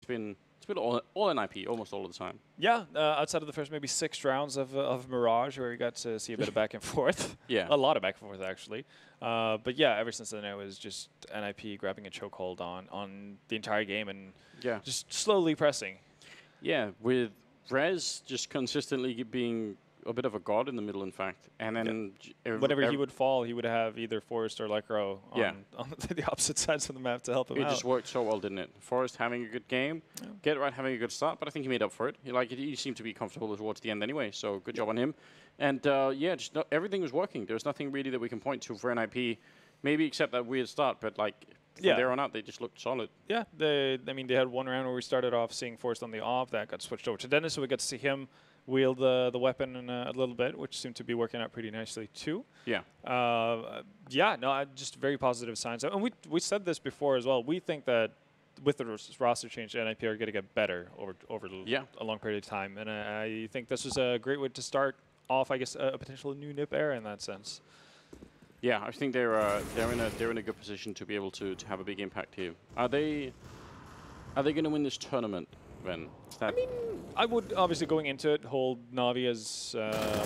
been all NIP almost all of the time. Yeah, outside of the first maybe 6 rounds of Mirage, where you got to see a bit of back and forth. Yeah, a lot of back and forth actually. But yeah, ever since then it was just NIP grabbing a chokehold on the entire game and just slowly pressing. Yeah, with Rez just consistently being a bit of a god in the middle, in fact. And then whenever he would fall, he would have either Forrest or Lekro on the opposite sides of the map to help him out. It just worked so well, didn't it? Forrest having a good game, Get Right having a good start, but I think he made up for it. He seemed to be comfortable towards the end anyway, so good job on him. And yeah, just everything was working. There was nothing really that we can point to for NIP, maybe except that weird start, but like from there on out, they just looked solid. Yeah, I mean, they had one round where we started off seeing Forrest on the off, that got switched over to Dennis, so we got to see him wield the weapon in a little bit, which seemed to be working out pretty nicely too. Yeah. Yeah, no, just very positive signs. And we said this before as well. We think that with the roster change, NIP are going to get better over a long period of time. And I think this was a great way to start off, I guess, a potential new NIP era in that sense. Yeah, I think they're in a good position to be able to have a big impact here. Are they going to win this tournament? Then I mean, I would obviously going into it hold Na'Vi as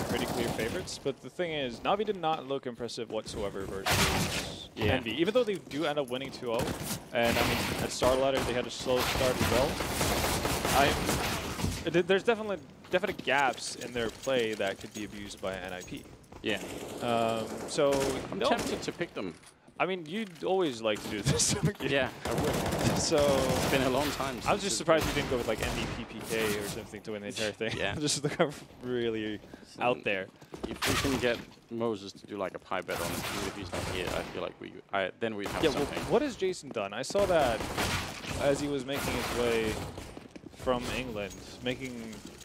pretty clear favorites, but the thing is, Na'Vi did not look impressive whatsoever versus Envy, even though they do end up winning 2-0. And I mean, at Star Ladder they had a slow start as well. There's definite gaps in their play that could be abused by NIP. Yeah. So I'm tempted to pick them. I mean, you'd always like to do this. Yeah, I would. So it's been a long time. I was just surprised you didn't go with like MVP PK or something to win the entire thing. Yeah. Just look really out there. If we can get Moses to do like a pie bet on it, even if he's not here, I feel like then we'd have something. Well, what has Jason done? I saw that as he was making his way from England,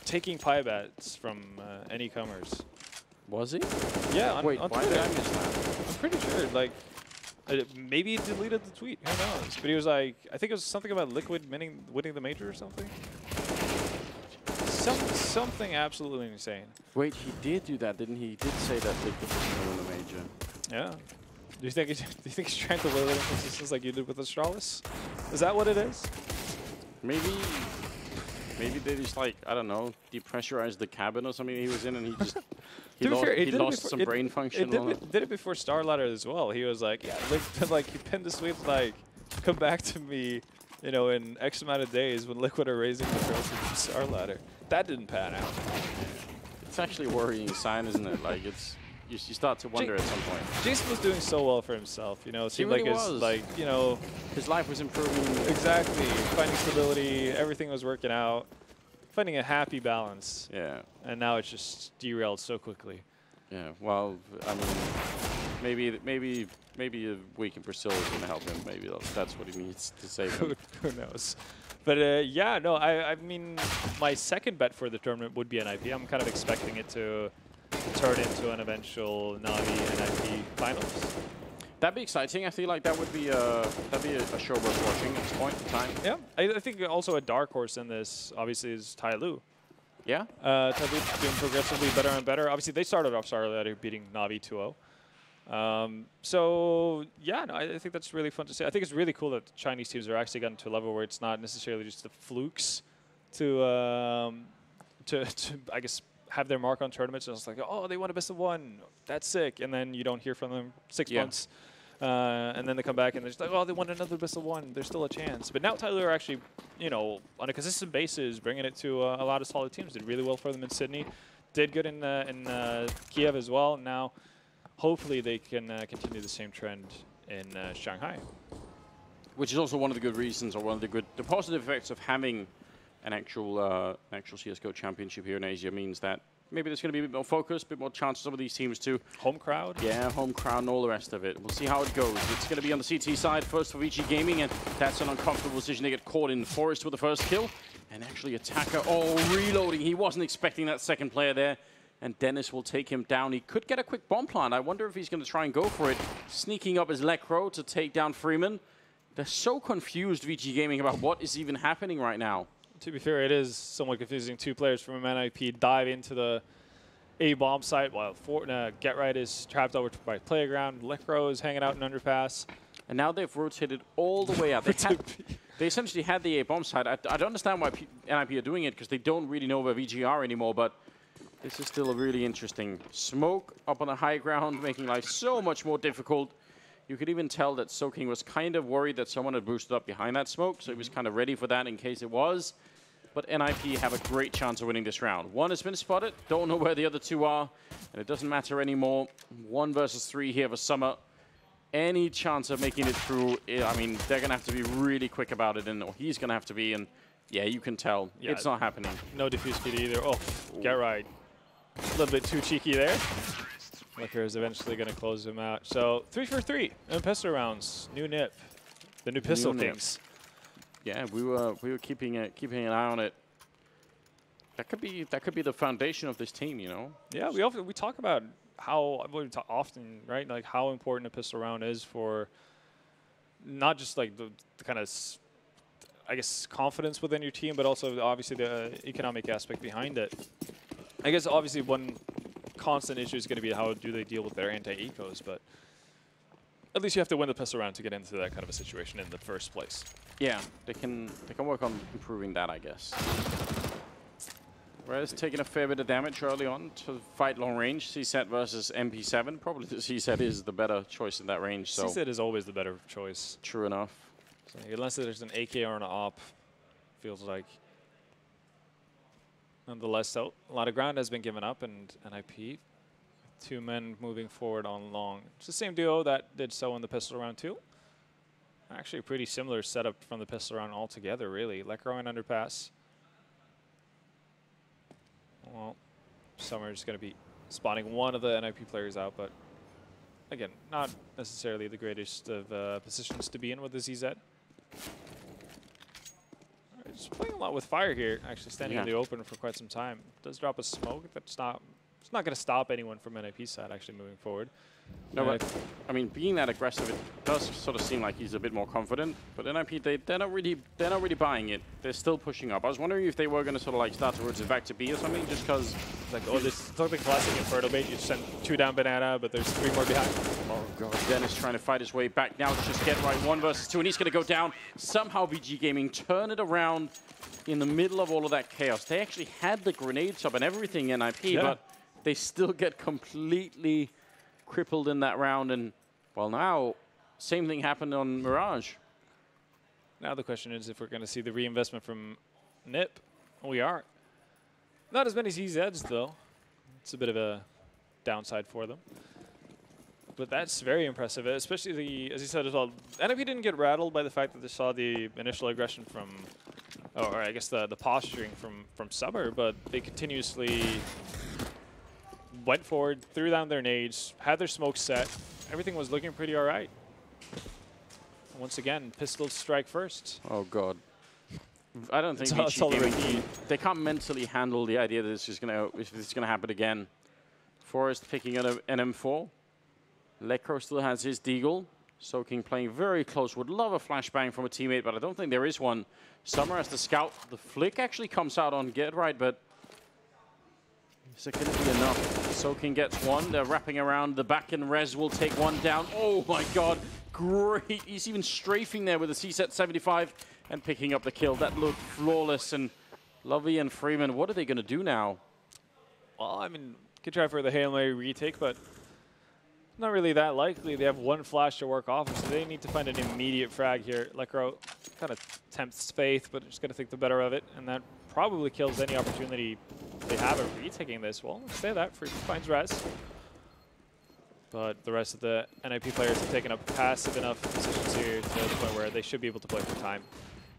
taking pie bets from any comers. Was he? Yeah. On why Twitter. did I miss that? I'm pretty sure. Like. Maybe he deleted the tweet. Who knows? But he was like, I think it was something about Liquid winning the major or something. Something absolutely insane. Wait, he did do that, didn't he? He did say that Liquid was going to win the major. Yeah. Do you think he's trying to lower inconsistency like you did with Astralis? Is that what it is? Maybe they just like, I don't know, depressurized the cabin or something he was in, and he just he lost some brain function. Did it before Star Ladder as well. He was like, yeah, like he pinned the sweep, like, come back to me, you know, in X amount of days when Liquid are raising the trophy from Star Ladder. That didn't pan out. It's actually a worrying sign, isn't it? Like you start to wonder at some point. Jason was doing so well for himself, you know. It seemed like you know, his life was improving. Exactly, finding stability, everything was working out, finding a happy balance. Yeah. And now it's just derailed so quickly. Yeah. Well, I mean, maybe a week in Brazil is going to help him. Maybe that's what he needs to save him. Who knows? But yeah, no. I mean, my second bet for the tournament would be NIP. I'm kind of expecting it to turn into an eventual Na'Vi NIP finals. That'd be exciting. I feel like that would be a show worth watching at this point in time. Yeah, I think also a dark horse in this obviously is Tai Lu. Yeah. Tai Lu doing progressively better and better. Obviously, they started off Star Ladder beating Na'Vi 2-0. So yeah, no, I think that's really fun to see. I think it's really cool that the Chinese teams are actually gotten to a level where it's not necessarily just the flukes to I guess have their mark on tournaments. And it's like, oh, they won a best of one. That's sick. And then you don't hear from them 6 months. And then they come back and they're just like, oh, they won another best of one. There's still a chance. But now Tyler are actually, you know, on a consistent basis, bringing it to a lot of solid teams. Did really well for them in Sydney. Did good in Kiev as well. Now, hopefully they can continue the same trend in Shanghai. Which is also one of the good reasons, or one of the positive effects of having an actual CSGO championship here in Asia means that maybe there's going to be a bit more focus, a bit more chance for some of these teams to... Home crowd? Yeah, home crowd and all the rest of it. We'll see how it goes. It's going to be on the CT side first for VG Gaming, and that's an uncomfortable decision. They get caught in Forest with the first kill. And actually Attacker, reloading. He wasn't expecting that second player there. And Dennis will take him down. He could get a quick bomb plant. I wonder if he's going to try and go for it. Sneaking up his Lekro to take down Freeman. They're so confused, VG Gaming, about what is even happening right now. To be fair, it is somewhat confusing. 2 players from NIP dive into the A bomb site while Get Right is trapped over by Playground. Lekro is hanging out in Underpass. And now they've rotated all the way out. They essentially had the A bomb side. I don't understand why NIP are doing it, because they don't really know where VG are anymore, but this is still a really interesting. Smoke up on the high ground, making life so much more difficult. You could even tell that Soaking was kind of worried that someone had boosted up behind that smoke, so he was kind of ready for that in case it was. But NIP have a great chance of winning this round. One has been spotted, don't know where the other two are, and it doesn't matter anymore. 1 versus 3 here for Summer. Any chance of making it through, I mean, they're going to have to be really quick about it, and he's going to have to be, and yeah, you can tell. Yeah, it's not happening. No diffuse kit either. Oh, get right. A little bit too cheeky there. Liquor is eventually going to close him out. So 3 for 3 in pistol rounds. New Nip, the new Pistol Kings. Yeah, we were keeping an eye on it. That could be the foundation of this team, you know. Yeah, we talk about how often, right? Like how important a pistol round is for not just like the kind of, I guess, confidence within your team, but also obviously the economic aspect behind it. I guess obviously one constant issue is going to be how do they deal with their anti-ecos, but at least you have to win the pistol round to get into that kind of a situation in the first place. Yeah, they can work on improving that, I guess. Rez taking a fair bit of damage early on to fight long range. CSET versus MP7. Probably the CSET is the better choice in that range. So CSET is always the better choice. True enough. So unless there's an AK or an AWP, feels like. Nonetheless, so a lot of ground has been given up, and NIP, 2 men moving forward on long. It's the same duo that did so in the pistol round too. Actually, a pretty similar setup from the pistol round altogether, really. Lekro and Underpass. Well, Summer is going to be spawning one of the NIP players out, but again, not necessarily the greatest of positions to be in with the ZZ. Just playing a lot with fire here, actually standing in the open for quite some time. Does drop a smoke. It's not going to stop anyone from NIP's side actually moving forward. No, but I mean, being that aggressive, it does sort of seem like he's a bit more confident. But NIP, they're not really buying it. They're still pushing up. I was wondering if they were going to sort of like start to rotate back to B or something, just because. Like, oh, this is like the classic Inferno bait. You send 2 down banana, but there's 3 more behind. Oh god, Dennis trying to fight his way back now. Just get right 1 versus 2, and he's going to go down. Somehow VG Gaming turn it around in the middle of all of that chaos. They actually had the grenades up and everything, NIP, but they still get completely crippled in that round. And well, now same thing happened on Mirage. Now the question is if we're going to see the reinvestment from Nip. We are. Not as many ZZs though. It's a bit of a downside for them. But that's very impressive, especially as you said as well. NIP didn't get rattled by the fact that they saw the initial aggression from, or I guess the posturing from Summer, but they continuously went forward, threw down their nades, had their smoke set. Everything was looking pretty all right. Once again, pistols strike first. Oh god. I don't think they can't mentally handle the idea that this is gonna happen again. Forrest picking up an M4. Lekro still has his Deagle. Soaking playing very close. Would love a flashbang from a teammate, but I don't think there is one. Summer has the scout. The flick actually comes out on Get Right, but is it going to be enough? Soaking gets one. They're wrapping around the back, and Rez will take one down. Oh my god. Great. He's even strafing there with a CSET 75 and picking up the kill. That looked flawless. And Lovey and Freeman, what are they going to do now? Well, I mean, could try for the Hail Mary retake, but not really that likely. They have 1 flash to work off, so they need to find an immediate frag here. Lekro kind of tempts faith, but just going to think the better of it, and that probably kills any opportunity they have of retaking this. Well, let's say that. Freeman finds Res. But the rest of the NIP players have taken up passive enough positions here to the point where they should be able to play for time.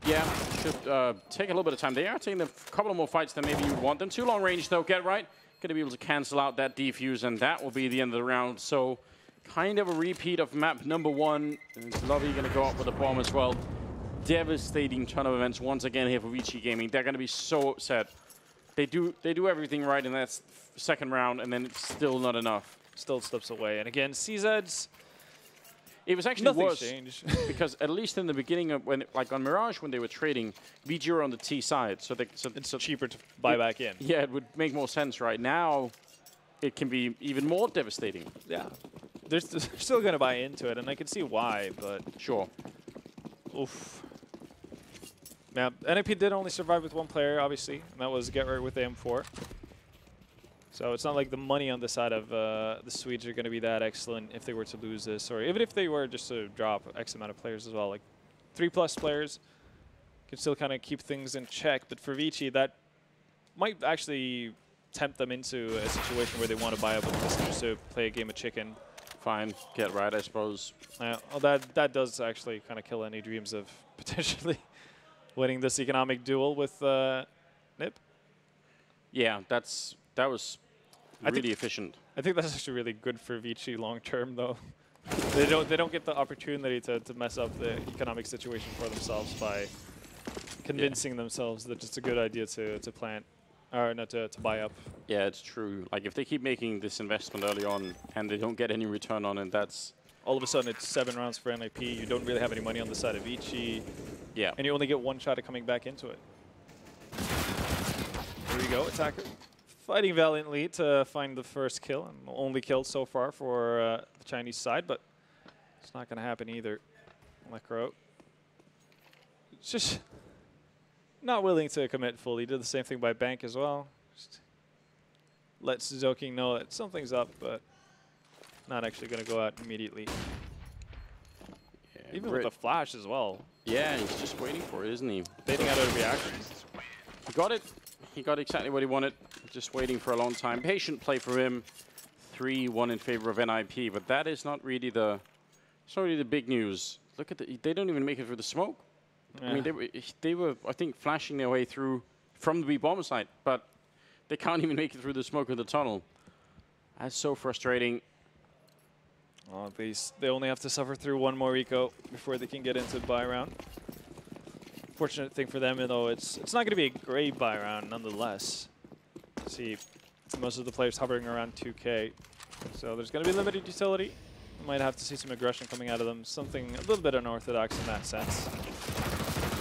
Yeah, should take a little bit of time. They are taking a couple of more fights than maybe you want them to. Long range, though, Get Right. Going to be able to cancel out that defuse, and that will be the end of the round. So kind of a repeat of map number 1. And Lovey going to go up with a bomb as well. Devastating ton of events once again here for VG Gaming. They're going to be so upset. They do everything right in that second round, and then it's still not enough. Still slips away. And again, CZ's... It was actually worse because at least in the beginning of when, like on Mirage, when they were trading, VG were on the T side, so it's cheaper to buy back in. Yeah, it would make more sense right now. It can be even more devastating. Yeah, they're still going to buy into it, and I can see why, but sure. Oof. Yeah, NIP did only survive with one player, obviously, and that was Get Right with the M4. So it's not like the money on the side of the Swedes are going to be that excellent if they were to lose this, or even if they were just to drop X amount of players as well. Like 3+ players can still kind of keep things in check, but for Vici, that might actually tempt them into a situation where they want to buy up with this just to play a game of chicken. Fine, Get Right, I suppose. Well, that does actually kind of kill any dreams of potentially winning this economic duel with NIP. Yeah, that was really efficient. I think that's actually really good for Vici long term, though. they don't get the opportunity to mess up the economic situation for themselves by convincing themselves that it's a good idea to plant, or not to buy up. Yeah, it's true. Like if they keep making this investment early on and they don't get any return on it, that's all of a sudden it's 7 rounds for NIP. You don't really have any money on the side of Vici. Yeah. And you only get one shot at coming back into it. There we go, attacker fighting valiantly to find the first kill, and the only kill so far for the Chinese side, but it's not going to happen either. Lecro just not willing to commit fully. Did the same thing by Bank as well. Just let Suzuki know that something's up, but not actually going to go out immediately. Yeah, even with the flash as well. Yeah, he's just waiting for it, isn't he? Baiting out a reaction. He got it. He got exactly what he wanted. Just waiting for a long time. Patient play for him. 3-1 in favor of NIP, but that is not really the big news. Look at they don't even make it through the smoke. Yeah. I mean, they were I think flashing their way through from the B bomb site, but they can't even make it through the smoke of the tunnel. That's so frustrating. Well, at least they only have to suffer through one more eco before they can get into the buy round. Fortunate thing for them, though, it's not going to be a great buy round nonetheless. See, most of the players hovering around 2K, so there's going to be limited utility. We might have to see some aggression coming out of them, something a little bit unorthodox in that sense.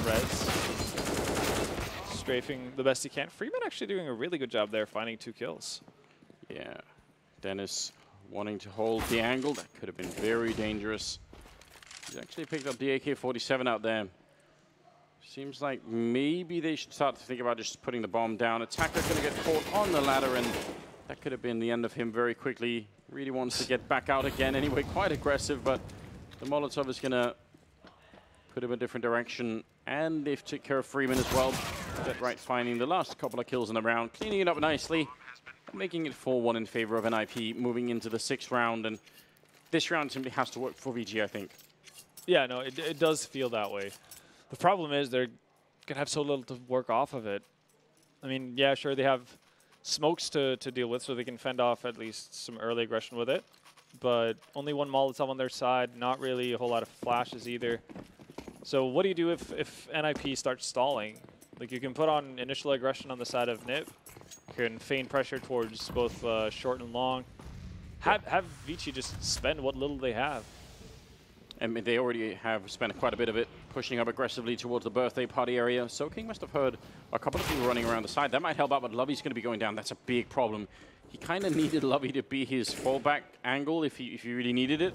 Reds strafing the best he can. Freeman actually doing a really good job there, finding 2 kills. Yeah, Dennis wanting to hold the angle. That could have been very dangerous. He's actually picked up the AK-47 out there. Seems like maybe they should start to think about just putting the bomb down. Attacker's going to get caught on the ladder, and that could have been the end of him very quickly. Really wants to get back out again anyway. Quite aggressive, but the Molotov is going to put him a different direction. And they've took care of Freeman as well. Get Right finding the last couple of kills in the round, cleaning it up nicely, making it 4-1 in favor of NIP, moving into the 6th round. And this round simply has to work for VG, I think. Yeah, no, it does feel that way. The problem is they're going to have so little to work off of it. I mean, yeah, sure, they have smokes to deal with, so they can fend off at least some early aggression with it. But only one Molotov on their side, not really a whole lot of flashes either. So what do you do if NIP starts stalling? Like, you can put on initial aggression on the side of NIP. You can feign pressure towards both short and long. Have Vici just spend what little they have. I mean, they already have spent quite a bit of it, pushing up aggressively towards the birthday party area. So King must have heard a couple of people running around the side. That might help out, but Lovey's going to be going down. That's a big problem. He kind of needed Lovey to be his fallback angle if he really needed it.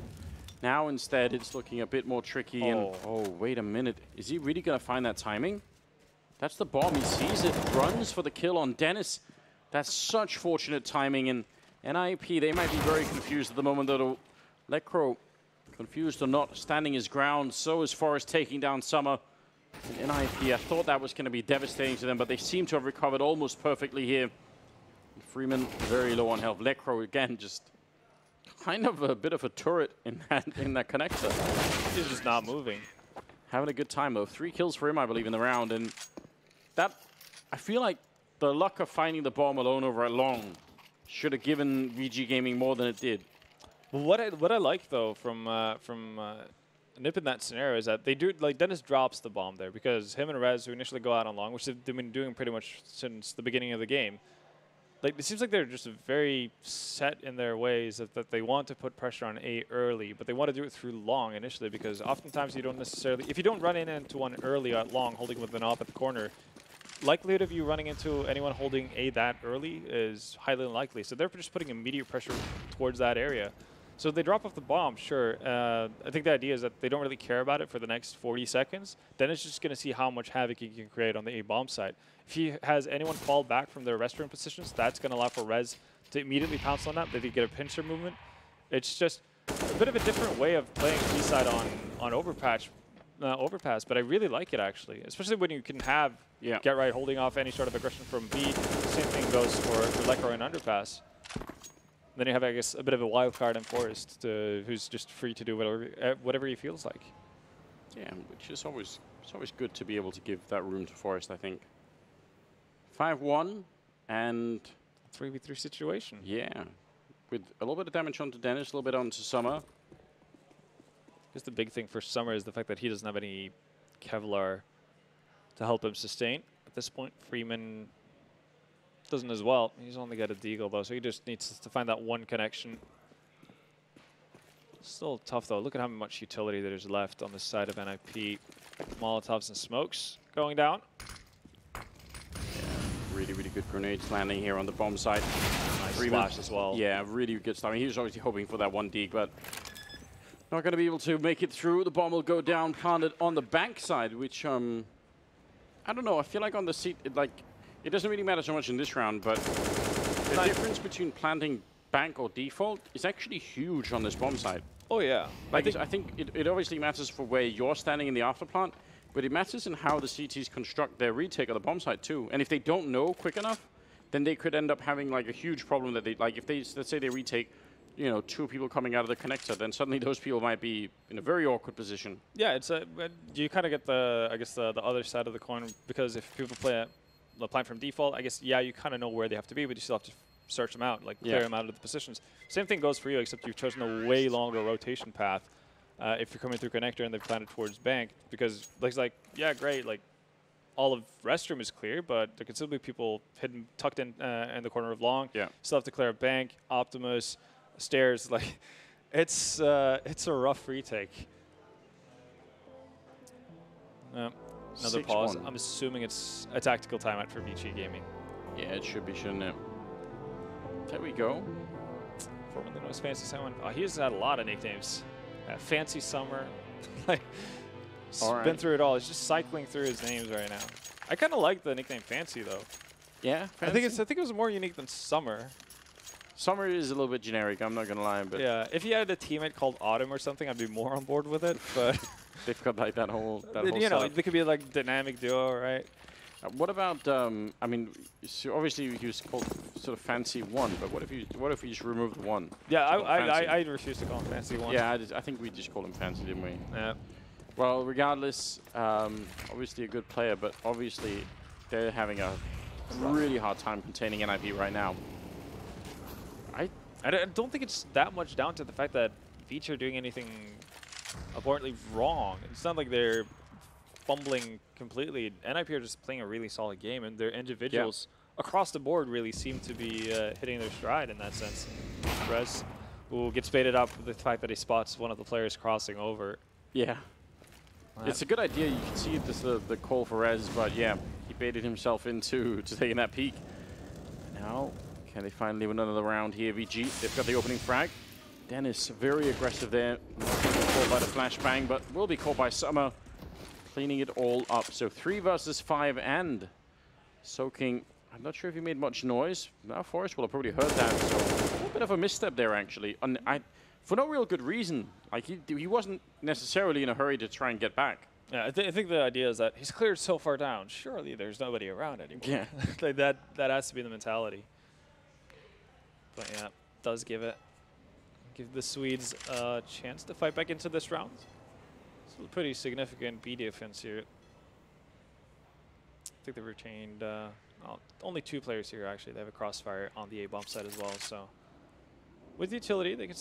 Now, instead, it's looking a bit more tricky. And oh, wait a minute. Is he really going to find that timing? That's the bomb. He sees it, runs for the kill on Dennis. That's such fortunate timing. And NIP, they might be very confused at the moment, though. Lecro, confused or not, standing his ground. So is Forrest taking down Summer. And NIP, I thought that was going to be devastating to them, but they seem to have recovered almost perfectly here. Freeman very low on health. Lecro, again, just kind of a bit of a turret in that connector. He's just not moving. Having a good time, though. 3 kills for him, I believe, in the round. And that, I feel like the luck of finding the bomb alone over at long should have given VG Gaming more than it did. What I like, though, from NIP in that scenario is that they do, like, Dennis drops the bomb there because him and Rez, who initially go out on long, which they've been doing pretty much since the beginning of the game, like, it seems like they're just very set in their ways that they want to put pressure on A early, but they want to do it through long initially because oftentimes you don't necessarily, if you don't run into one early at long, holding with an op at the corner, likelihood of you running into anyone holding A that early is highly unlikely. So they're just putting immediate pressure towards that area. So if they drop off the bomb, sure. I think the idea is that they don't really care about it for the next 40 seconds. Then it's just going to see how much havoc he can create on the A-bomb side. If he has anyone fall back from their restroom positions, that's going to allow for Rez to immediately pounce on that. They get a pincher movement. It's just a bit of a different way of playing B-side on Overpass, but I really like it, actually, especially when you can have Get Right holding off any sort of aggression from B. Same thing goes for Lekro and Underpass. Then you have, I guess, a bit of a wild card in Forest, who's just free to do whatever he feels like. Yeah, which is always good to be able to give that room to Forest, I think. 5-1 and 3v3 situation. Yeah, with a little bit of damage onto Dennis, a little bit onto Summer. I guess the big thing for Summer is the fact that he doesn't have any Kevlar to help him sustain. At this point, Freeman doesn't as well. He's only got a deagle, though, so he just needs to find that one connection. Still tough, though. Look at how much utility there's left on the side of NIP. Molotovs and smokes going down. Yeah, really, really good grenades landing here on the bomb side. Nice flash as well. Yeah, really good stuff. I mean, he was obviously hoping for that one dig, but not going to be able to make it through. The bomb will go down, planted on the bank side, which, I don't know. I feel like on the seat, it doesn't really matter so much in this round, but the difference between planting bank or default is actually huge on this bomb side. Oh, yeah. I think it obviously matters for where you're standing in the afterplant, but it matters in how the CTs construct their retake on the bomb side too. And if they don't know quick enough, then they could end up having like a huge problem that if let's say they retake, 2 people coming out of the connector, then suddenly those people might be in a very awkward position. Yeah, you kind of get the other side of the coin, because if people play applying from default, I guess, yeah, you kind of know where they have to be, but you still have to search them out, clear them out of the positions. Same thing goes for you, except you've chosen a way longer rotation path if you're coming through connector and they've planted towards bank, because yeah, great, all of restroom is clear, but there can still be people hidden, tucked in the corner of long. Yeah. Still have to clear bank, Optimus, stairs. It's a rough retake. Another pause. I'm assuming it's a tactical timeout for VG Gaming. Yeah, it should be, shouldn't it? There we go. Formerly known as Fancy Summer. Oh, he's had a lot of nicknames. Fancy Summer. Been through it all. He's just cycling through his names right now. I kind of like the nickname Fancy, though. Yeah, Fancy? I think it was more unique than Summer. Summer is a little bit generic, I'm not going to lie. But yeah, if you had a teammate called Autumn or something, I'd be more on board with it. But they've got that whole they could be dynamic duo, right? What about, I mean, so obviously he was called sort of Fancy 1, but what if we just remove the 1? Yeah, I refuse to call him Fancy 1. Yeah, I think we just called him Fancy, didn't we? Yeah. Well, regardless, obviously a good player, but obviously they're having a really hard time containing NIP right now. I don't think it's that much down to the fact that VG are doing anything abhorrently wrong. It's not like they're fumbling completely. NIP are just playing a really solid game, and their individuals across the board really seem to be hitting their stride in that sense. Rez, who gets baited up with the fact that he spots one of the players crossing over. Yeah. It's a good idea. You can see this, the call for Rez, but yeah, he baited himself into taking that peek. Now, can they finally win another round here, VG? They've got the opening frag. Dennis, very aggressive there. Not going to be caught by the flashbang, but will be caught by Summer, cleaning it all up. So 3 versus 5 and soaking. I'm not sure if he made much noise. Now Forrest will have probably heard that. So a little bit of a misstep there, actually. And for no real good reason. He wasn't necessarily in a hurry to try and get back. Yeah, I think the idea is that he's cleared so far down. Surely there's nobody around anymore. Yeah. that has to be the mentality. But yeah, does give the Swedes a chance to fight back into this round. It's a pretty significant B defense here. I think they've retained only 2 players here, actually. They have a crossfire on the A-bomb side as well. So with utility, they can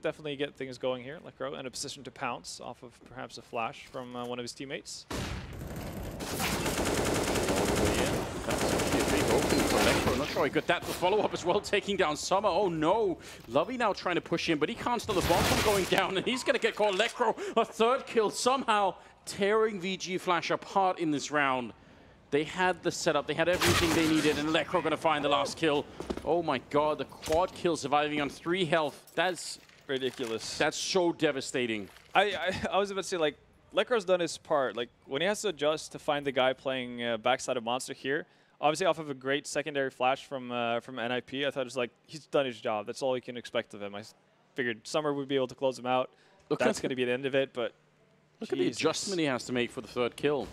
definitely get things going here. Lekro in a position to pounce off of perhaps a flash from one of his teammates. I'm not sure he got that to follow up as well, taking down Summer. Oh no, Lovey now trying to push in, but he can't stop the bomb from going down, and he's going to get caught. Lekro, a 3rd kill, somehow tearing VG.Flash apart in this round. They had the setup, they had everything they needed, and Lekro going to find the last kill. Oh my god, the quad kill surviving on 3 health. That's ridiculous. That's so devastating. I was about to say, like, Lekro's done his part. Like, when he has to adjust to find the guy playing backside of Monster here, obviously off of a great secondary flash from NIP, I thought it was like, he's done his job. That's all you can expect of him. I figured Summer would be able to close him out. That's going to be the end of it, but look at the adjustment he has to make for the third kill.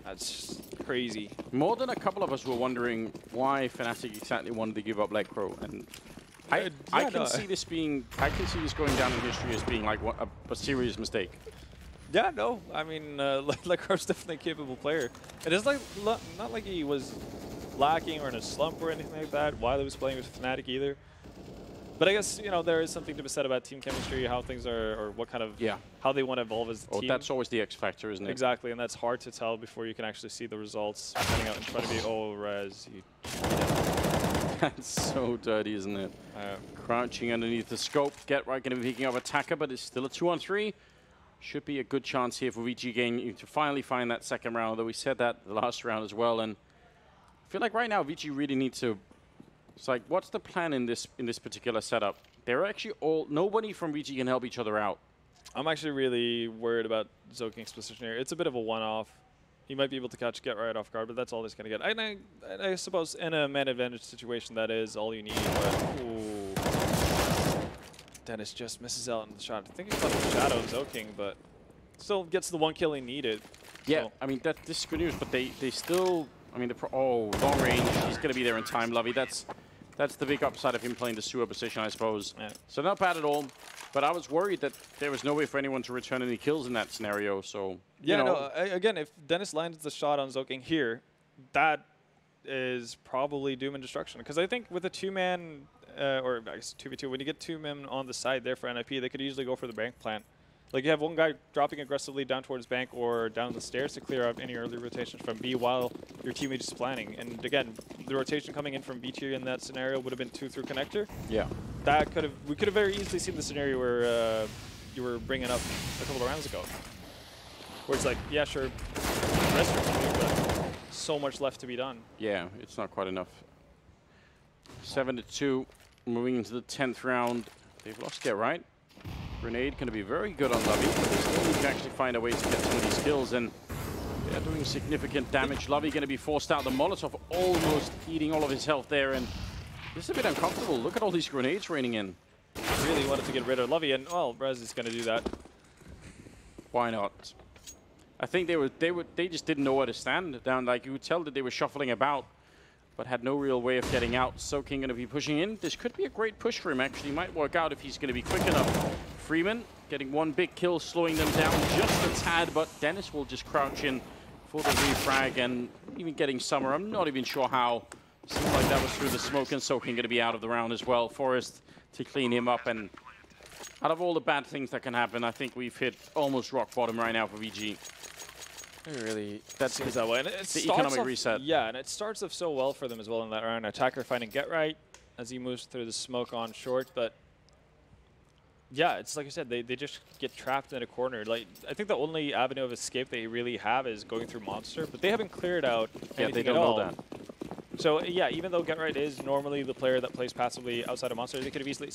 That's crazy. More than a couple of us were wondering why Fnatic exactly wanted to give up Lekro, and I can see this going down in history as being like a serious mistake. Yeah, no, I mean, Lekro's definitely a capable player. It is like not like he was lacking or in a slump or anything like that while he was playing with Fnatic either. But I guess, you know, there is something to be said about team chemistry, how things are, or what kind of, how they want to evolve as a team. That's always the X factor, isn't it? Exactly, and that's hard to tell before you can actually see the results coming out in front of you. Oh, Rez, you That's so dirty, isn't it? Crouching underneath the scope. Get right, going to be picking up Attacker, but it's still a 2-on-3. Should be a good chance here for VG Gaming to finally find that second round, although we said that the last round as well. And I feel like right now VG really needs to. It's like, what's the plan in this particular setup? They're actually nobody from VG can help each other out. I'm actually really worried about Zoking's position here. It's a bit of a one-off. He might be able to catch Get Right off guard, but that's all he's going to get. I suppose in a man advantage situation, that is all you need. But, ooh. Dennis just misses out on the shot. I think he's got the shadow of Zoking, but still gets the one kill he needed. Yeah, so. I mean, this is good news, but they still, I mean, long range. He's going to be there in time, Lovey. That's the big upside of him playing the sewer position, I suppose. Yeah. So not bad at all. But I was worried that there was no way for anyone to return any kills in that scenario. So yeah, no. Again, if Dennis lands the shot on Zoking here, that is probably doom and destruction. Because I think with a two-man, or I guess 2v2, when you get two men on the side there for NIP, they could easily go for the bank plant. Like you have one guy dropping aggressively down towards bank or down the stairs to clear out any early rotations from B while your teammate is planning. And again, the rotation coming in from B tier in that scenario would have been 2 through connector. Yeah. We could have very easily seen the scenario where you were bringing up a couple of rounds ago. Where it's like, yeah, sure, rest but so much left to be done. Yeah, it's not quite enough. 7-2, moving into the 10th round. They've lost Get Right. Grenade going to be very good on Lovey, but they still need to actually find a way to get some of these kills, and they're doing significant damage. Lovey going to be forced out. The Molotov almost eating all of his health there, and this is a bit uncomfortable. Look at all these grenades raining in. Really wanted to get rid of Lovey, and well, Rez is going to do that. Why not? I think they just didn't know where to stand down. Like you could tell that they were shuffling about, but had no real way of getting out. Soaking going to be pushing in. This could be a great push for him, actually. Might work out if he's going to be quick enough. Freeman getting one big kill, slowing them down just a tad, but Dennis will just crouch in for the refrag, and even getting Summer. I'm not even sure how. Seems like that was through the smoke, and Soaking going to be out of the round as well. Forrest to clean him up, and out of all the bad things that can happen, I think we've hit almost rock bottom right now for VG. It really seems that way. And it's the economic reset. Yeah, and it starts off so well for them as well in that round. Attacker finding Get Right as he moves through the smoke on short, but yeah, it's like I said, they just get trapped in a corner. Like I think the only avenue of escape they really have is going through Monster, but they haven't cleared out anything they don't at all. know that. So yeah, even though Get Right is normally the player that plays passively outside of Monster, they could have easily,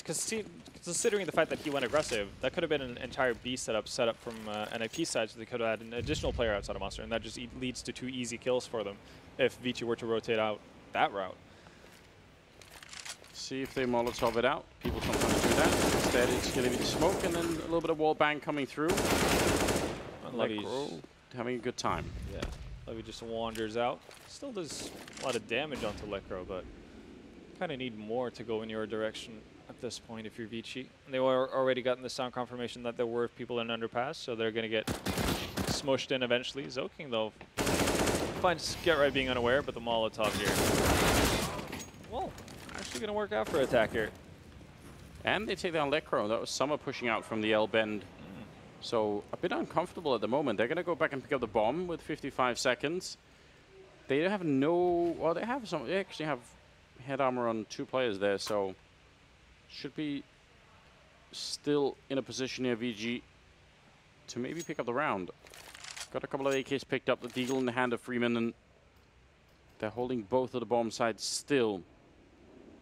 considering the fact that he went aggressive, that could have been an entire B setup set up from NIP side, so they could have had an additional player outside of Monster, and that just leads to 2 easy kills for them if VG were to rotate out that route. See if they Molotov it out. People sometimes do that. Instead, it's going to be the smoke and then a little bit of wall bang coming through. Levy's having a good time. Yeah, Levy just wanders out. Still does a lot of damage onto Lekro, but kind of need more to go in your direction at this point if you're Vici. They were already gotten the sound confirmation that there were people in Underpass, so they're going to get smushed in eventually. Zoking, though, finds Get Right being unaware, but the Molotov here. Well, actually going to work out for Attacker. And they take down Lekro. That was Summer pushing out from the L bend. So a bit uncomfortable at the moment. They're going to go back and pick up the bomb with 55 seconds. They have no... Well, they have some... They actually have head armor on 2 players there, so should be still in a position here, VG, to maybe pick up the round. Got a couple of AKs picked up. The Deagle in the hand of Freeman, and they're holding both of the bomb sides still.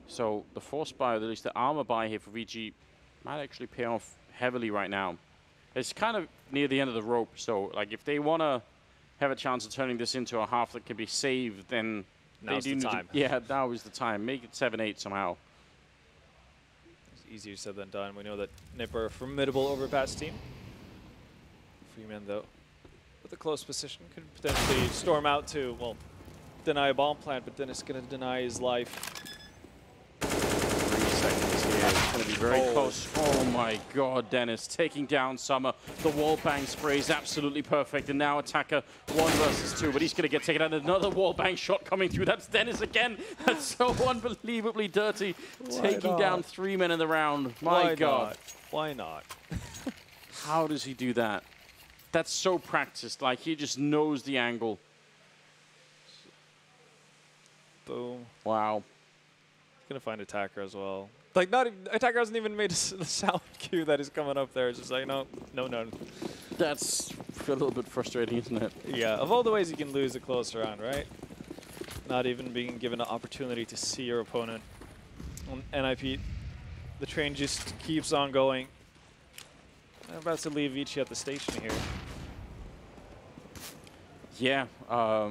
So the force buy, at least the armor buy here for VG, Might actually pay off heavily right now. It's kind of near the end of the rope, so like if they want to have a chance of turning this into a half that can be saved, then now's they do the time. Yeah, now is the time. Make it 7-8 somehow. It's easier said than done. We know that Nip are a formidable overpass team. Freeman, though, with a close position, could potentially storm out to, well, deny a bomb plant, but then it's going to deny his life. 3 seconds here. It's going to be very close. Oh my God, Dennis taking down Summer. The wall bang spray is absolutely perfect, and now Attacker 1 versus 2, but he's going to get taken out. Another wall bang shot coming through. That's Dennis again. That's so unbelievably dirty. Taking down 3 men in the round. My God. Why not? How does he do that? That's so practiced. Like, he just knows the angle. Boom. Wow. Gonna find Attacker as well. Like, not even, Attacker hasn't even made the sound cue that is coming up there. It's just like, no. That's a little bit frustrating, isn't it? Yeah, of all the ways you can lose a close round, right? Not even being given an opportunity to see your opponent. And NIP, the train just keeps on going. I'm about to leave VG at the station here. Yeah. I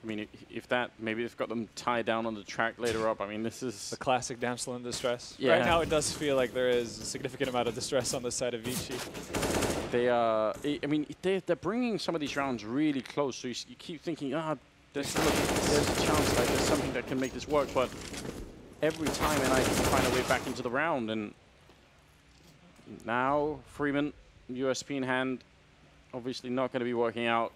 mean, if that, maybe it's got them tied down on the track later up. I mean, this is the classic damsel in distress. Yeah. Right now, it does feel like there is a significant amount of distress on the side of VG. They are. I mean, they're bringing some of these rounds really close. So you keep thinking, there's a chance, like there's something that can make this work. But every time, and I find a way back into the round. And now Freeman, USP in hand, obviously not going to be working out.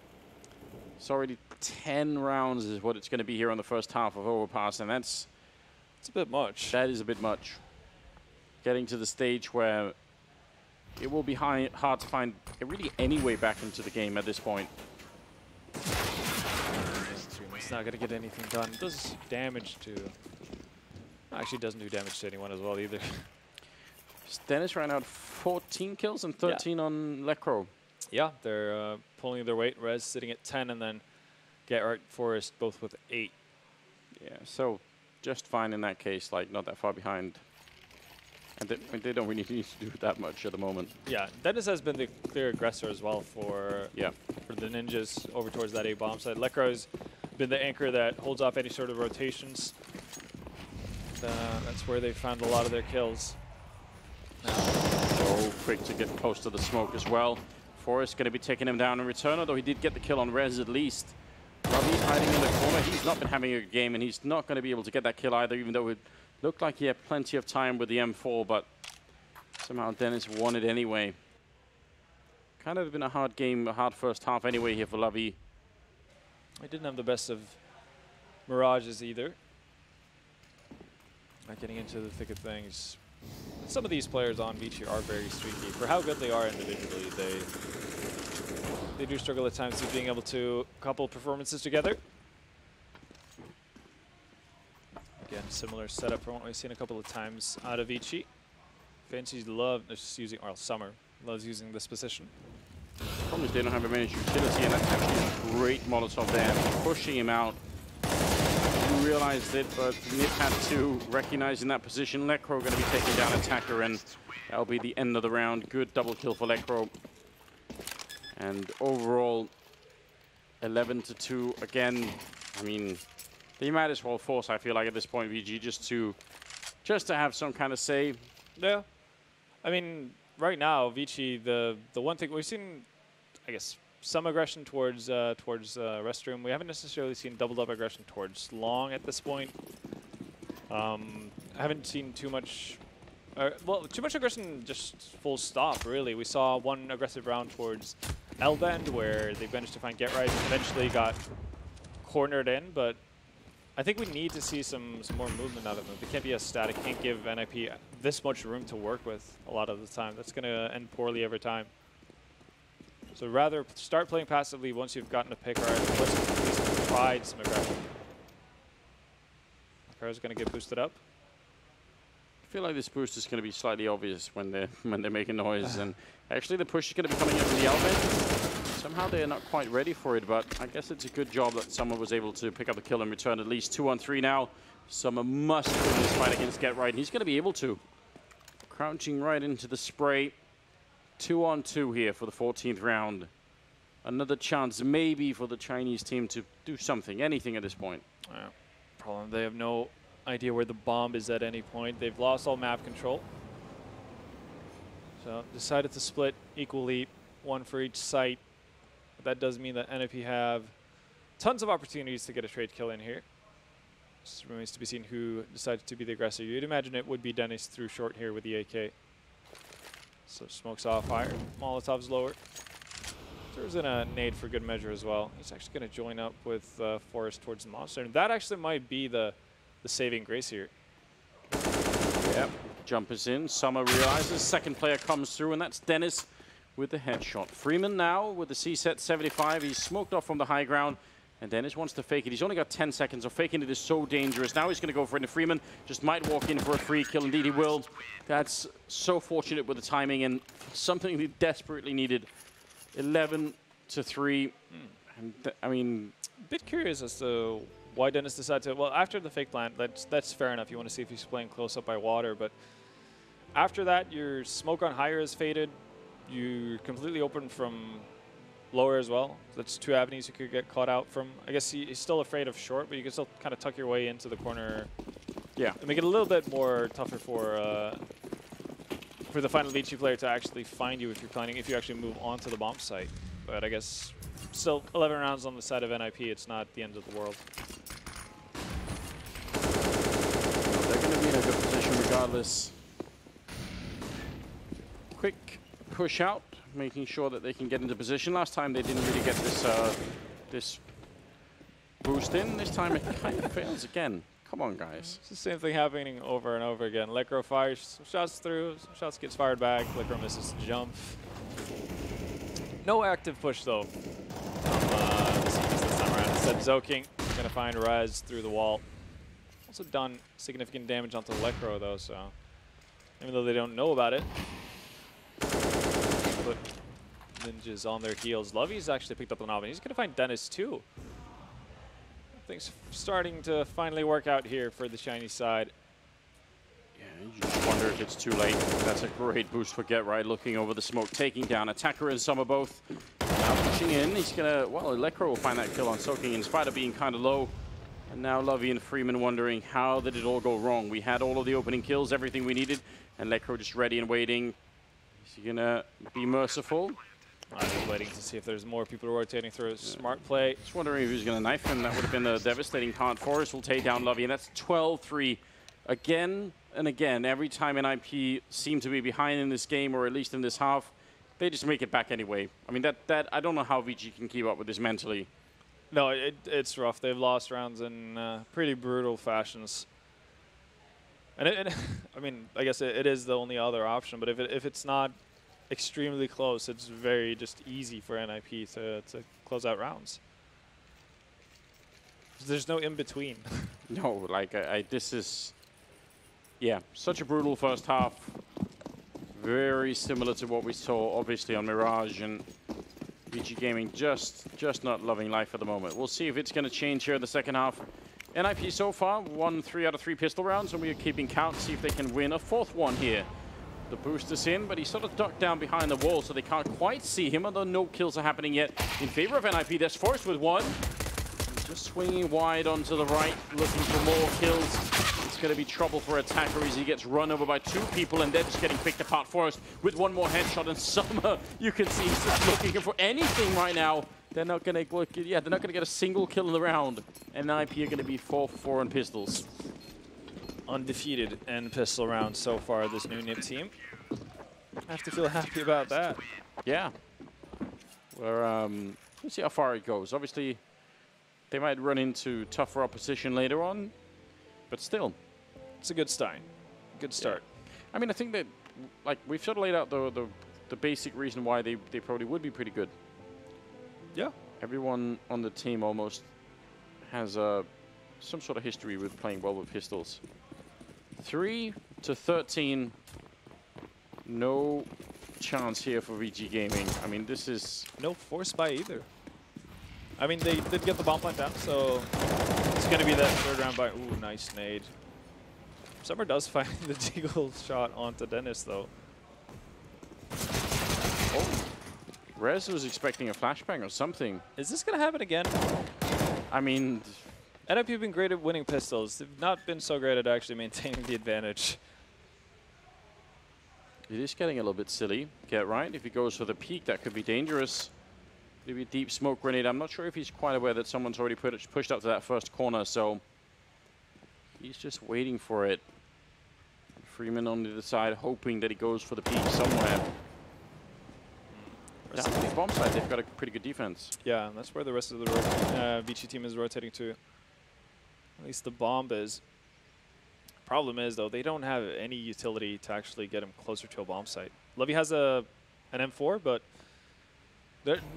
It's already 10 rounds is what it's going to be here on the first half of Overpass, and it's a bit much. That is a bit much. Getting to the stage where it will be hard to find really any way back into the game at this point. It's not going to get anything done. It does damage to... Actually, doesn't do damage to anyone as well either. Dennis right now at 14 kills and 13 on Lecro. Yeah, they're pulling their weight. Rez sitting at 10, and then Get Forest both with 8. Yeah, so just fine in that case, like not that far behind. And they don't really need to do that much at the moment. Yeah, Dennis has been the clear aggressor as well for the Ninjas over towards that A bomb side. Lecro's been the anchor that holds off any sort of rotations. That's where they found a lot of their kills. So quick to get close to the smoke as well. Forrest going to be taking him down in return, although he did get the kill on Rez at least. Ravi's hiding in the corner. He's not been having a good game, and he's not going to be able to get that kill either, even though it looked like he had plenty of time with the M4, but somehow Dennis won it anyway. Kind of been a hard game, a hard first half anyway here for Lavi. He didn't have the best of mirages either. Not getting into the thick of things. Some of these players on VG are very streaky. For how good they are individually, they do struggle at times with being able to couple performances together. Again, similar setup from what we've seen a couple of times out of VG. Fancy's just using, or Summer loves using this position. The problem is they don't have a managed utility, and that's actually a great Molotov there, pushing him out. You realized it, but Nip had to recognize in that position. Lecro going to be taking down Attacker, and that'll be the end of the round. Good double kill for Lecro. And overall, 11-2 again. I mean, they might as well force, I feel like, at this point, VG, just to have some kind of say. Yeah. I mean, right now, VG, the one thing we've seen, I guess, some aggression towards Restroom. We haven't necessarily seen doubled up aggression towards Long at this point. I haven't seen too much, too much aggression just full stop, really. We saw one aggressive round towards L-Bend where they managed to find Get Right and eventually got cornered in, but I think we need to see some more movement out of them. They can't be as static, can't give NIP this much room to work with a lot of the time. That's going to end poorly every time. So rather start playing passively once you've gotten a pick, or at least tried some aggression. Car's going to get boosted up. I feel like this boost is going to be slightly obvious when they're making noise, and actually the push is going to be coming up from the L-Bend. Somehow they're not quite ready for it, but I guess it's a good job that someone was able to pick up the kill and return at least 2-on-3 now. Summer must win this fight against Get Right, and he's going to be able to. crouching right into the spray. 2-on-2 here for the 14th round. Another chance maybe for the Chinese team to do something, anything at this point. Problem, they have no idea where the bomb is at any point. They've lost all map control. So decided to split equally, one for each site. But that does mean that NIP have tons of opportunities to get a trade kill in here. Just remains to be seen who decided to be the aggressor. You'd imagine it would be Dennis through short here with the AK. So smokes off higher, Molotov's lower. Throws in a nade for good measure as well. He's actually going to join up with Forrest towards the monster. And that actually might be the saving grace here. Yep. Jumpers in. Summer realizes. Second player comes through, and that's Dennis with the headshot. Freeman now with the C-set 75. He's smoked off from the high ground, and Dennis wants to fake it. He's only got 10 seconds, so faking it is so dangerous. Now he's going to go for it, and Freeman just might walk in for a free kill. Indeed, he will. That's so fortunate with the timing, and something he desperately needed. 11-3. And I mean, a bit curious as to why Dennis decided to. Well, after the fake plant, that's fair enough. You want to see if he's playing close up by water, but after that, your smoke on higher is faded. You're completely open from lower as well. That's two avenues you could get caught out from. I guess he's still afraid of short, but you can still kind of tuck your way into the corner. Yeah, and make it a little bit more tougher for the final VG player to actually find you if you're planning, if you actually move on to the bomb site. But I guess still 11 rounds on the side of NIP, it's not the end of the world. They're going to be in a good position regardless. Quick push out, making sure that they can get into position. Last time they didn't really get this boost in. This time it kind of fails again. Come on, guys. It's the same thing happening over and over again. Lekro fires some shots through, some shots gets fired back. Lekro misses the jump. No active push, though, from this time around. Instead, Zoking going to find Raz through the wall. Also done significant damage onto Lekro, though, so even though they don't know about it. But Ninja's on their heels. Lovey's actually picked up the knob, and he's going to find Dennis, too. Things starting to finally work out here for the Chinese side. Yeah, you just wonder if it's too late. That's a great boost for Get Right, looking over the smoke, taking down Attacker and Summer both. Now pushing in, he's gonna, well, Electro will find that kill on Soaking in spite of being kind of low. And now Lovey and Freeman wondering, how did it all go wrong? We had all of the opening kills, everything we needed, and Electro just ready and waiting. Is he gonna be merciful? I'm just waiting to see if there's more people rotating through. Smart play. Just wondering who's going to knife him. That would have been the devastating part. Forrest will take down Lovey, and that's 12-3. Again and again, every time NIP seem to be behind in this game, or at least in this half, they just make it back anyway. I mean, that I don't know how VG can keep up with this mentally. No, it's rough. They've lost rounds in pretty brutal fashions. And I mean, I guess it is the only other option, but if it's not extremely close, it's very just easy for NIP to close out rounds. There's no in between. No, like this is, yeah, such a brutal first half. Very similar to what we saw, obviously, on Mirage, and VG Gaming just not loving life at the moment. We'll see if it's going to change here in the second half. NIP so far won 3 out of 3 pistol rounds, and we are keeping count, see if they can win a 4th one here. The boost is in, but he's sort of ducked down behind the wall, so they can't quite see him, although no kills are happening yet in favor of NIP. There's Forrest with one. He's just swinging wide onto the right, looking for more kills. It's going to be trouble for Attacker as he gets run over by 2 people, and they're just getting picked apart. Forrest with one more headshot, and Summer, you can see he's just looking for anything right now. They're not going to, yeah, they're not going to get a single kill in the round, and NIP are going to be 4 for 4 on pistols. Undefeated in pistol rounds so far, this new NIP team. I have to feel happy about that. Yeah. We'll see how far it goes. Obviously, they might run into tougher opposition later on, but still. It's a good start. Good start. Yeah. I mean, I think that, like, we've sort of laid out the basic reason why they probably would be pretty good. Yeah. Everyone on the team almost has some sort of history with playing well with pistols. 3-13. No chance here for VG Gaming. I mean, this is... No force buy either. I mean, they did get the bomb plant down, so it's going to be that 3rd round buy. Ooh, nice nade. Summer does find the deagle shot onto Dennis, though. Oh. Rez was expecting a flashbang or something. Is this going to happen again? I mean... NIP have been great at winning pistols. They've not been so great at actually maintaining the advantage. It is getting a little bit silly. Get right. If he goes for the peak, that could be dangerous. Maybe a deep smoke grenade. I'm not sure if he's quite aware that someone's already pushed up to that first corner, so he's just waiting for it. Freeman on the other side, hoping that he goes for the peak somewhere. Down on the bomb side, they've got a pretty good defense. Yeah, that's where the rest of the VG team is rotating to. At least the bomb is. Problem is, though, they don't have any utility to actually get him closer to a bomb site. Levy has an M4, but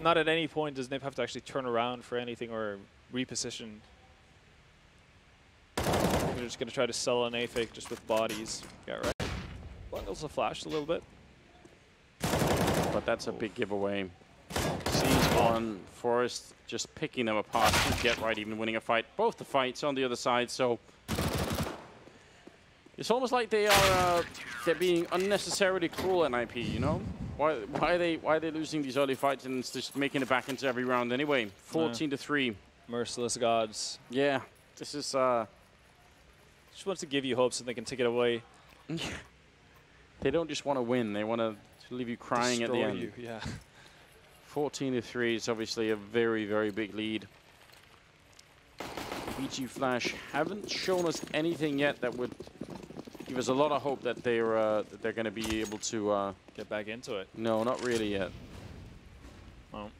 not at any point does NIP have to actually turn around for anything or reposition. They're just going to try to sell an A-fake just with bodies. Yeah, right. Bungles a flash a little bit. But that's a big giveaway. Sees one, Forest just picking them apart. Get right, even winning a fight. Both the fights on the other side, so it's almost like they are they're being unnecessarily cruel at NIP. You know, why are they losing these early fights and it's just making it back into every round anyway? 14-3. Merciless gods. Yeah, this is. Just wants to give you hope so they can take it away. They don't just want to win; they want to leave you crying Destroy at the end. You, yeah. 14-3 is obviously a very, very big lead. VG.Flash haven't shown us anything yet that would give us a lot of hope that they're going to be able to get back into it. No, not really yet. Well,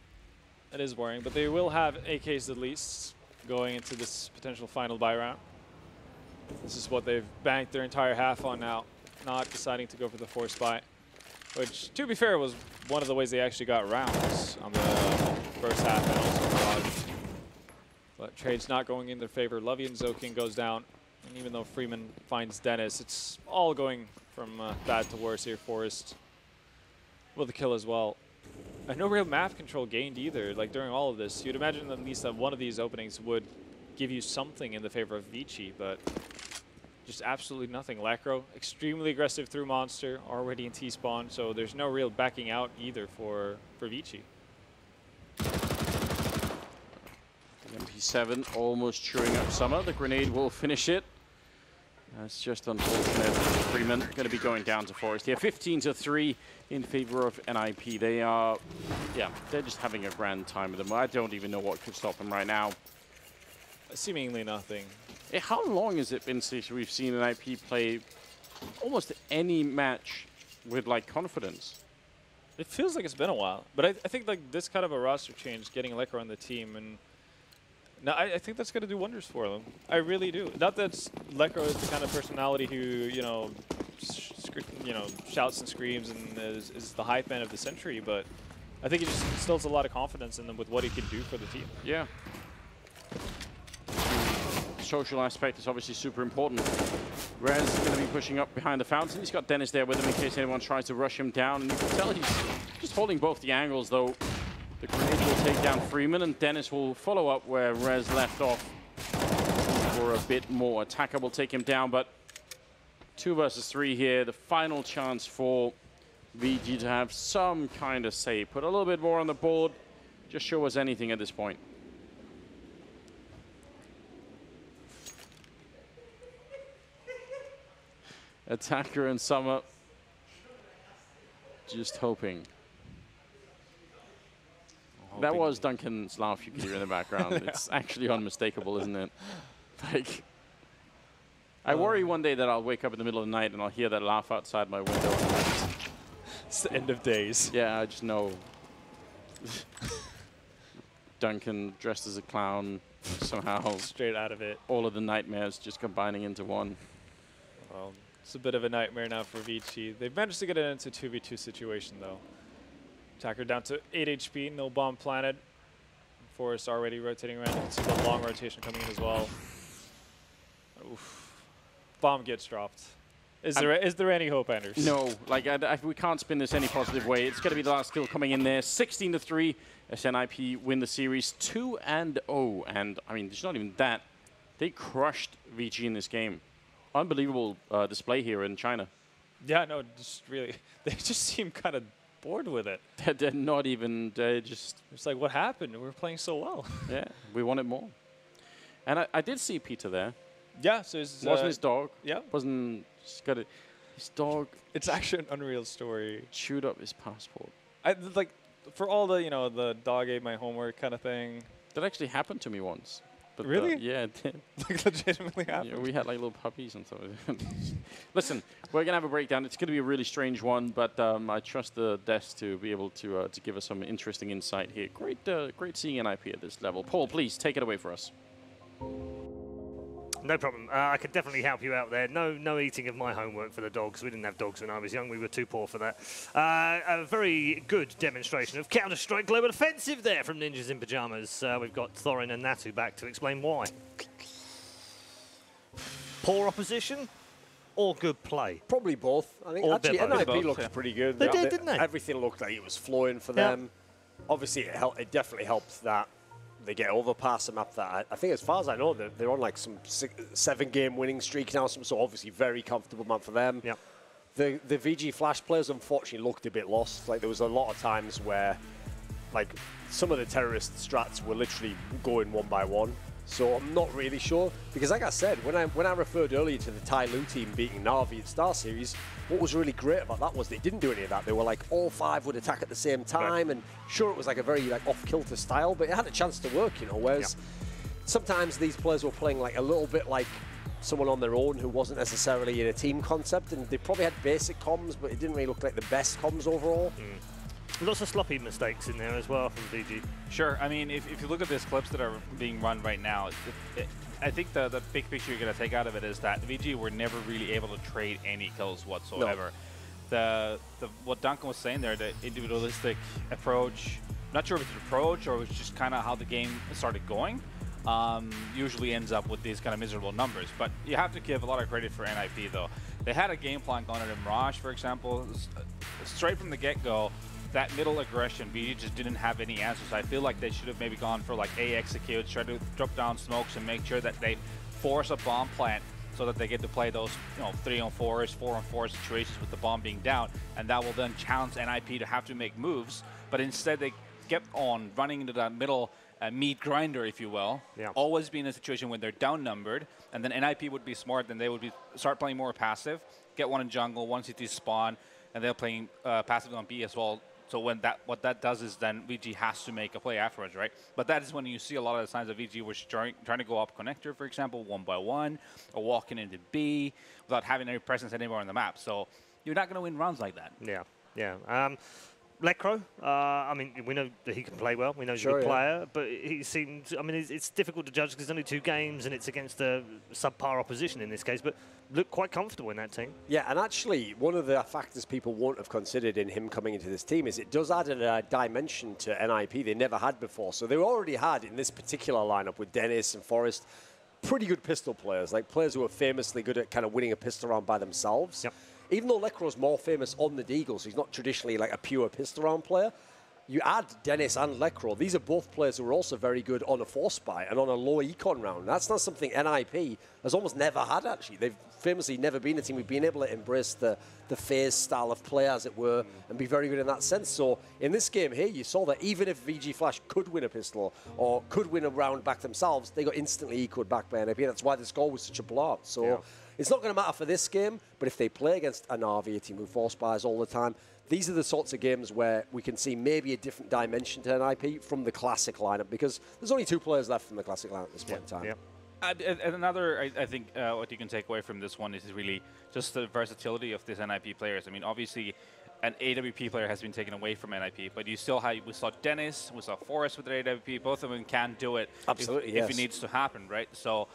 it is worrying, but they will have AKs at least going into this potential final buy round. This is what they've banked their entire half on now, not deciding to go for the forced buy. Which, to be fair, was one of the ways they actually got rounds on the first half and also barrage. But trade's not going in their favor. Lovey and Zoking goes down. And even though Freeman finds Dennis, it's all going from bad to worse here. Forrest with the kill as well. And no real map control gained either. Like during all of this, you'd imagine at least that one of these openings would give you something in the favor of Vici, but just absolutely nothing. Lacro, extremely aggressive through Monster, already in T-spawn, so there's no real backing out either for Vici. MP7 almost chewing up Summer. The grenade will finish it. That's just unfortunate. Freeman going to be going down to Forest here. 15-3 in favor of NIP. They are, yeah, they're just having a grand time with them. I don't even know what could stop them right now. Seemingly nothing. How long has it been since we've seen NIP play almost any match with like confidence? It feels like it's been a while, but I think like this kind of a roster change, getting Lekr on the team, and now I think that's going to do wonders for them. I really do. Not that Lekr is the kind of personality who shouts and screams and is the hype man of the century, but I think he just instills a lot of confidence in them with what he can do for the team. Yeah. Social aspect is obviously super important. Rez is going to be pushing up behind the fountain. He's got Dennis there with him in case anyone tries to rush him down. And you can tell he's just holding both the angles, though. The grenade will take down Freeman, and Dennis will follow up where Rez left off for a bit more. Attacker will take him down, but 2 versus 3 here. The final chance for VG to have some kind of say. Put a little bit more on the board. Just show us anything at this point. Attacker and Summer just hoping. That was Duncan's laugh you can hear in the background. Yeah. It's actually unmistakable, isn't it? Like, I worry one day that I'll wake up in the middle of the night and I'll hear that laugh outside my window. It's the end of days. Yeah, I just know. Duncan dressed as a clown somehow. Straight out of it. All of the nightmares just combining into one. Well, it's a bit of a nightmare now for Vici. They've managed to get it into a 2v2 situation, though. Attacker down to 8 HP, no bomb planted. Forest already rotating around. You can see the long rotation coming in as well. Oof. Bomb gets dropped. Is there any hope, Anders? No, like we can't spin this any positive way. It's going to be the last kill coming in there. 16-3 as NIP win the series 2-0. And I mean, it's not even that. They crushed VG in this game. unbelievable display here in China. Yeah, no, just really, they just seem kind of bored with it. They're not even, they're just... It's like, what happened? We were playing so well. Yeah, we wanted more. And I did see Peter there. Yeah, so his, wasn't his dog. Yeah. Wasn't, just got it. His dog... It's actually an unreal story. Chewed up his passport. Like, for all the, the dog ate my homework kind of thing. That actually happened to me once. But really? Yeah, it did. Like, legitimately happened? Yeah, we had like little puppies and stuff. Listen, we're going to have a breakdown. It's going to be a really strange one, but I trust the desk to be able to give us some interesting insight here. Great seeing NIP at this level. Paul, please take it away for us. No problem. I could definitely help you out there. No eating of my homework for the dogs. We didn't have dogs when I was young. We were too poor for that. A very good demonstration of Counter-Strike Global Offensive there from Ninjas in Pyjamas. We've got Thorin and Natu back to explain why. Poor opposition or good play? Probably both. I think actually NIP looked pretty good. They did, didn't they? Everything looked like it was flowing for them. Obviously, it definitely helped that they get Overpass, a map that I think, as far as I know, they're on like some 7-game winning streak now, so obviously very comfortable map for them. Yep. The VG.Flash players unfortunately looked a bit lost. Like there was a lot of times where like some of the terrorist strats were literally going one by one. So I'm not really sure, because like I said, when I referred earlier to the Tai Lu team beating Na'Vi at Star Series, what was really great about that was they didn't do any of that. They were like all 5 would attack at the same time, and sure, it was like a very like off-kilter style, but it had a chance to work, whereas sometimes these players were playing like a little bit like someone on their own who wasn't necessarily in a team concept, and they probably had basic comms, but it didn't really look like the best comms overall. Lots of sloppy mistakes in there as well from VG. Sure. I mean, if you look at these clips that are being run right now, I think the big picture you're going to take out of it is that VG were never really able to trade any kills whatsoever. No. What Duncan was saying there, the individualistic approach, not sure if it's an approach or it was just kind of how the game started going, usually ends up with these kind of miserable numbers. But you have to give a lot of credit for NIP, though. They had a game plan going at Mirage, for example, straight from the get-go. That middle aggression, VG just didn't have any answers. I feel like they should have maybe gone for like A executes, try to drop down smokes and make sure that they force a bomb plant so that they get to play those 3-on-4s, 4-on-4 situations with the bomb being down, and that will then challenge NIP to have to make moves. But instead they kept on running into that middle meat grinder, if you will. Always be in a situation when they're down-numbered, and then NIP would be smart, then they would start playing more passive, get one in jungle, one CT spawn, and they're playing passive on B as well. So when what that does is then VG has to make a play afterwards, right? But that is when you see a lot of the signs of VG was trying to go up connector, for example, 1-by-1, or walking into B without having any presence anywhere on the map. So you're not going to win rounds like that. Lecro, I mean, we know that he can play well. We know he's a good player, but he seems, I mean, it's difficult to judge because it's only 2 games and it's against a subpar opposition in this case, but looked quite comfortable in that team. Yeah, and actually, one of the factors people won't have considered in him coming into this team is it does add a dimension to NIP they never had before. So they already had in this particular lineup with Dennis and Forrest pretty good pistol players, like players who are famously good at kind of winning a pistol round by themselves. Even though Lecro's more famous on the Deagle, so he's not traditionally like a pure pistol round player, you add Dennis and Lecro. These are both players who are also very good on a force buy and on a low econ round. That's not something NIP has almost never had, actually. They've famously never been a team who've been able to embrace the phase style of play, as it were, and be very good in that sense. So in this game here, you saw that even if VG.Flash could win a pistol or could win a round back themselves, they got instantly equaled back by NIP. That's why the score was such a blowout. So it's not going to matter for this game, but if they play against a Na'Vi, a team who force buys all the time, these are the sorts of games where we can see maybe a different dimension to NIP from the classic lineup, because there's only 2 players left from the classic lineup at this point in time. And another, I think, what you can take away from this one is really just the versatility of these NIP players. I mean, obviously, an AWP player has been taken away from NIP, but you still have, we saw Dennis, we saw Forrest with their AWP, both of them can do it if it needs to happen, right? So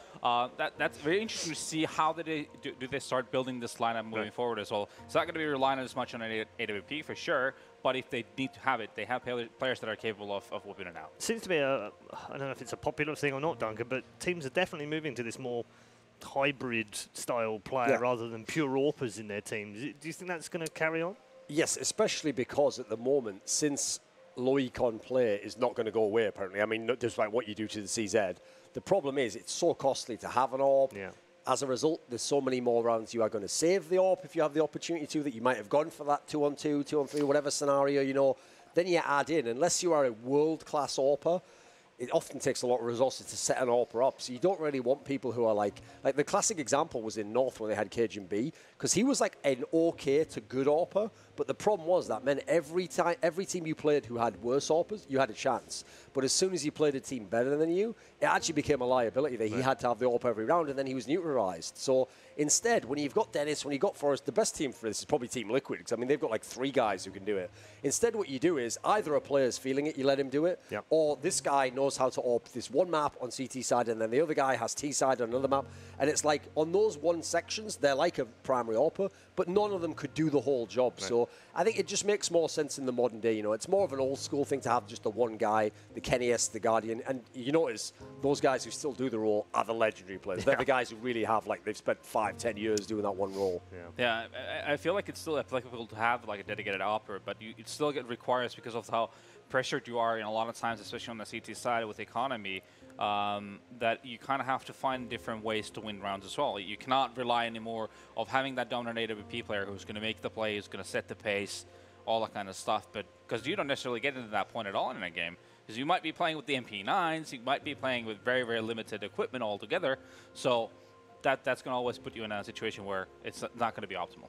that's very interesting to see how do they start building this lineup moving forward as well. It's not going to be relying as much on AWP for sure, but if they need to have it, they have players that are capable of whipping it out. Seems to be I don't know if it's a popular thing or not, Duncan, but teams are definitely moving to this more hybrid style player rather than pure AWPers in their teams. Do you think that's going to carry on? Yes, especially because at the moment, since low econ play is not going to go away, apparently. I mean, despite what you do to the CZ, the problem is it's so costly to have an AWP. as a result, there's so many more rounds you are going to save the AWP if you have the opportunity to, that you might have gone for that 2-on-2, 2-on-3, whatever scenario, you know. Then you add in, unless you are a world-class AWPer, it often takes a lot of resources to set an AWPer up. So you don't really want people who are like the classic example was in North when they had Cajun B, because he was like an okay to good AWPer, but the problem was that meant every team you played who had worse AWPers, you had a chance. But as soon as you played a team better than you, it actually became a liability that he had to have the AWP every round, and then he was neutralized. So instead, when you've got Dennis, when you've got Forrest, the best team for this is probably Team Liquid, because I mean, they've got like 3 guys who can do it. Instead, what you do is either a player's feeling it, you let him do it, or this guy knows how to AWP this one map on CT side, and then the other guy has T side on another map. And it's like, on those one sections, they're like a primary AWPer, but none of them could do the whole job. Right. So I think it just makes more sense in the modern day. You know, it's more of an old school thing to have just the one guy, the Kenny S, the Guardian. And you notice those guys who still do the role are the legendary players. They're the guys who really have, like, they've spent 5-10 years doing that one role. Yeah, I feel like it's still applicable to have like a dedicated AWPer, but it still requires, because of how pressured you are in a lot of times, especially on the CT side with economy, that you kind of have to find different ways to win rounds as well. You cannot rely anymore of having that dominant AWP player who's going to make the play, who's going to set the pace, all that kind of stuff. But because you don't necessarily get into that point at all in a game, because you might be playing with the MP9s, you might be playing with very, very limited equipment altogether. So that's going to always put you in a situation where it's not going to be optimal.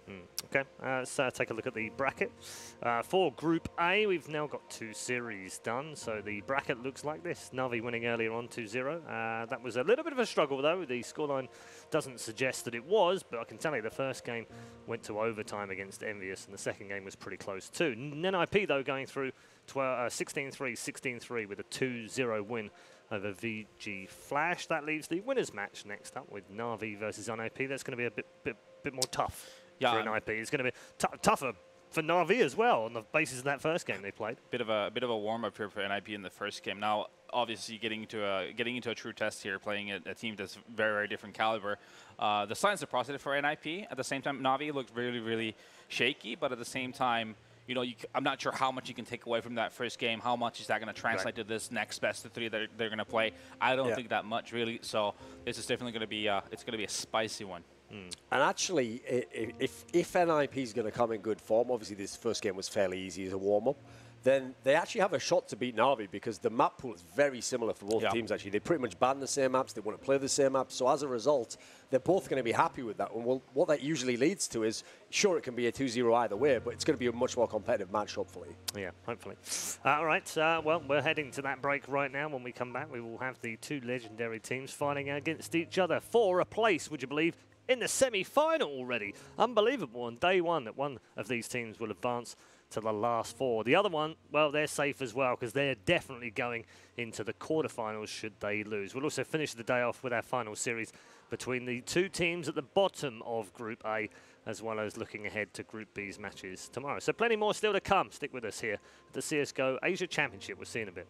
Okay, let's take a look at the bracket. For Group A, we've now got 2 series done, so the bracket looks like this. Na'Vi winning earlier on 2-0. That was a little bit of a struggle, though. The scoreline doesn't suggest that it was, but I can tell you the first game went to overtime against Envious, and the second game was pretty close, too. NIP, though, going through 16-3, 16-3 with a 2-0 win over VG.Flash. That leaves the winners match next up with Na'Vi versus NIP. That's going to be a bit more tough for NIP. It's going to be tougher for Na'Vi as well on the basis of that first game they played. Bit of a warm up here for NIP in the first game. Now, obviously, getting into a true test here, playing a team that's very, very different caliber. The signs are positive for NIP. At the same time, Na'Vi looked really, really shaky, but at the same time, you know, I'm not sure how much you can take away from that first game. How much is that going to translate to this next best of 3 that they're going to play? I don't think that much, really. So this is definitely going to be it's going to be a spicy one. And actually, if NIP is going to come in good form, obviously this first game was fairly easy as a warm-up, then they actually have a shot to beat Na'Vi, because the map pool is very similar for both teams, actually. They pretty much ban the same maps. They want to play the same maps. So as a result, they're both going to be happy with that. And what that usually leads to is, sure, it can be a 2-0 either way, but it's going to be a much more competitive match, hopefully. Yeah, hopefully. All right, well, we're heading to that break right now. When we come back, we will have the 2 legendary teams fighting against each other for a place, would you believe, in the semi-final already. Unbelievable on day 1 that one of these teams will advance to the last 4. The other one, well, they're safe as well, because they're definitely going into the quarterfinals should they lose. We'll also finish the day off with our final series between the 2 teams at the bottom of Group A, as well as looking ahead to Group B's matches tomorrow. So plenty more still to come. Stick with us here at the CSGO Asia Championship. We'll see you in a bit.